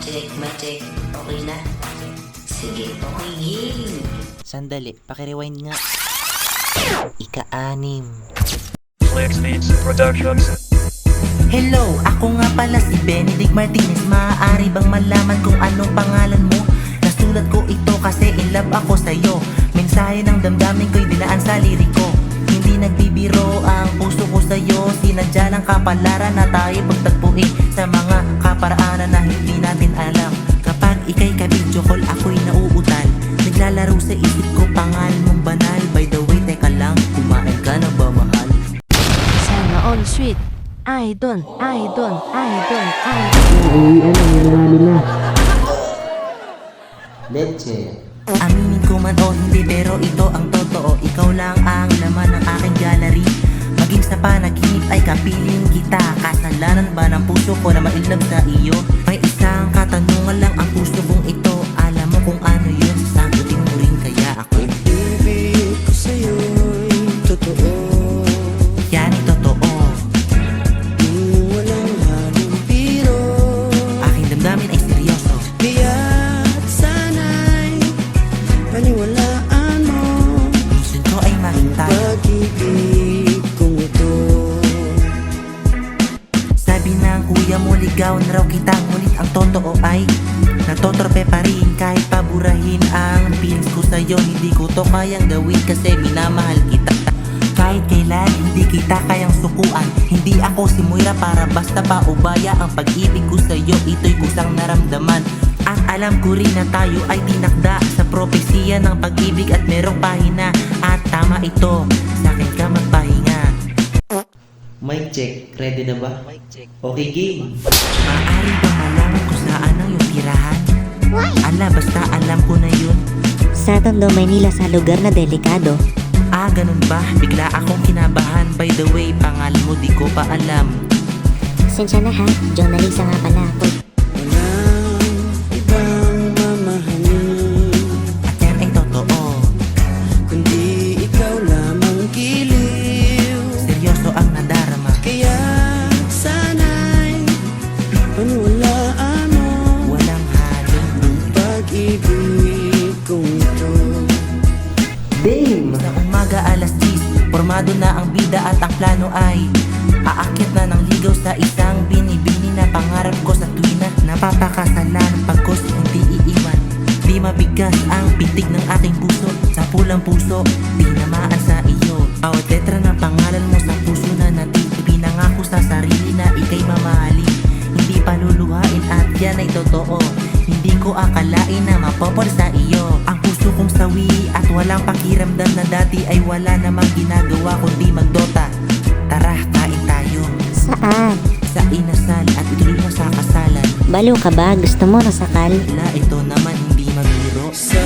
Mic check. Okay na? Sige, okay, game. Sandali, pakirewind nga. Ika-6. Flex Beats Productions. Hello, ako nga pala si Benedict Martinez. Maaari bang malaman kung anong pangalan mo? Nasulat ko ito kasi in love ako sa'yo. Mensahe ng damdamin ko'y dinaan sa liriko. Hindi nagbibiro ang puso ko sa'yo. Sinadya ng kapalaran na tayo pagtagpuin sa mga kaparaanan na hindi natin alam. Kapag ika'y ka-video call, ako'y nauutal. Naglalaro sa isip ko, pangalan mong banal. By the way, teka lang, kumain ka na ba, mahal? Sana all sweet. I don't. Leche. Aminin ko man o hindi, pero ito ang totoo. Ikaw lang ang laman ng aking gallery. Maging sa panaginip ay kapiling kita. Kasalanan ba ng puso ko na mailab sa iyo? May isang katanungan lang ang puso kong ito. Alam mo kung ano yun, sasagutin mo rin kaya ako. Ibig ko sa'yo'y totoo. Yan'y totoo. Walang halong biro. Aking damdamin ay seryoso. Kaya't sana'y paniwalaan mo Mission ko ay mahintay. pag-ibig kong ito. Sabi ng kuya mo, ligaw na raw kita. Ngunit ang totoo ay natotorpe pa rin. Kahit paburahin ang feelings ko sa'yo, hindi ko to kayang gawin kasi minamahal kita. Kahit kailan hindi kita kayang sukuan. Hindi ako si Moira para basta paubaya. Ang pag-ibig ko sa'yo, ito'y kusang naramdaman. At alam ko rin na tayo ay tinakda sa propesiya ng pag-ibig at merong pahina. At tama ito, sa'kin ka magpahinga. Mic check, ready na ba? Mic check. Okay, game. Maaari ba malaman kung saan ang iyong tirahan? Ala, basta alam ko na yun. Sa Tondo, Maynila, sa lugar na delikado. Ah, ganun ba? Bigla akong kinabahan. By the way, pangalan mo di ko pa alam. Sensya na ha, Jonalisa nga pala ako. Walang ibang mamahalin At yan ay totoo. kundi ikaw lamang giliw. Seryoso ang nadarama. Kaya sana'y paniwalaan mo Walang halong pag-ibig kong ito. Damn! Sa umaga alas 10, formado na ang bida at ang plano ay aakyat na ng ligaw sa isang binibini na pangarap ko sa tuwina. Napapakasalan pagkos hindi iiwan. Di mabigas ang pitik ng aking puso. Sa pulang puso, tinamaan sa iyo. Bawat letra ng pangalan mo sa puso na natin. Ipinangako sa sarili na ika'y mamahalin. Hindi paluluhain at yan ay totoo. Hindi ko akalain na mapopol sa iyo. Ang puso kong sawi at walang pakiramdam na dati ay wala namang ginagawa kundi magdota. Tara, kain tayo Saan? sa inasal at ituloy mo sa kasalan. Baliw ka ba? Gusto mo nasakal? Wala, ito naman hindi magbiro. Sa